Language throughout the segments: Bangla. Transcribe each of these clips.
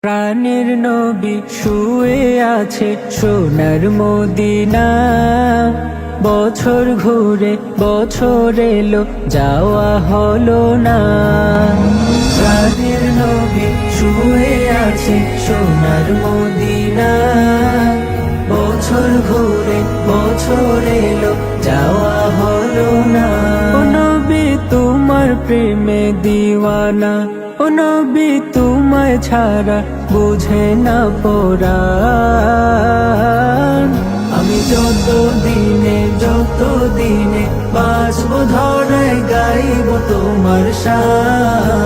প্রাণের নবী শুয়ে আছে সোনার মদিনা। বছর ঘুরে বছর এলো যাওয়া হলো না। প্রাণের নবী শুয়ে আছে সোনার মদিনা। বছর ঘুরে বছর এলো যাওয়া হলো না। ও নবী তোমার প্রেমে দিওয়ানা, ও নবী তোমায় ছাড়া বুঝে না পরাণ। আমি যত দিনে বাঁচব ধরায় গাইব তোমার শান।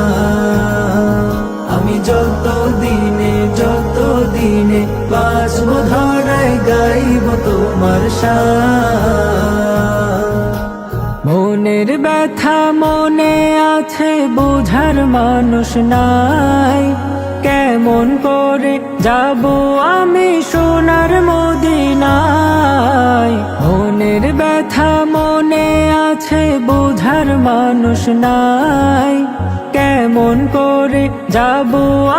আমি যত দিনে বাঁচব ধরায় গাইব তোমার শান। মনের ব্যথা মনে আছে বোঝার মানুষ নাই। কেমন করে যাব আমি সোনার মদিনায়। মনের ব্যথা মনে আছে বোঝার মানুষ নাই। কেমন করে যাব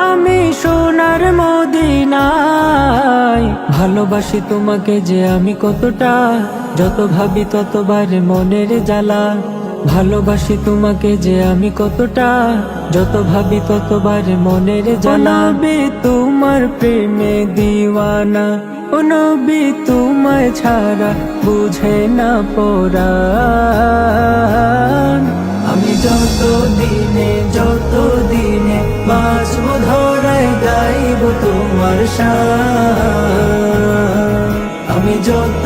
আমি সোনার মদিনায়। ভালোবাসি তোমাকে যে আমি কতটা, যত ভাবি ততবার মনের জ্বালা। ভালোবাসি তোমাকে যে আমি কতটা, যত ভাবি ততবার মনের জ্বালা। ও নবী তোমার প্রেমে দিওয়ানা, ও নবী তোমায় ছাড়া বুঝে না পরাণ। আমি যত দিনে বাঁচব ধরায় গাইব তোমার শান। আমি যত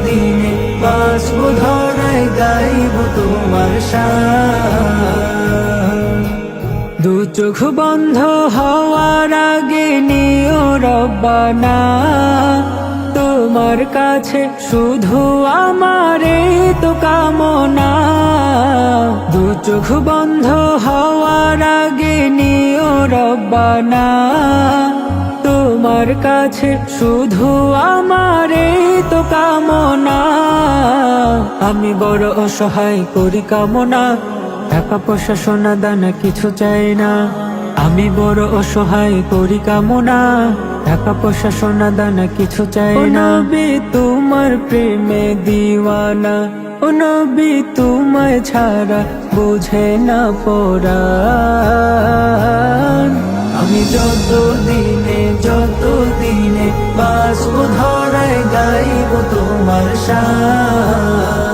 দিনে বাঁচব ধরায় গাইব তোমার শান। দু চোখ বন্ধ হওয়ার আগে নিও রব্বানা, তোমার কাছে শুধু আমারে তো কামনা। দু চোখ বন্ধ হওয়ার আগে নিও রব্বানা, তোমার কাছে শুধু আমারে তো কামনা। আমি বড় অসহায় করি কামনা, টাকা পয়সা সোনা দানা কিছু চাই না। আমি বড় অসহায় করি কামনা, টাকা পয়সা সোনা দানা কিছু চাই না। ও নবী তোমার প্রেমে দিওয়ানা, ও নবী তোমায় ছাড়া বুঝে না পরাণ। আমি যত দিনে বাঁচব ধরায় গাইব তোমার শান।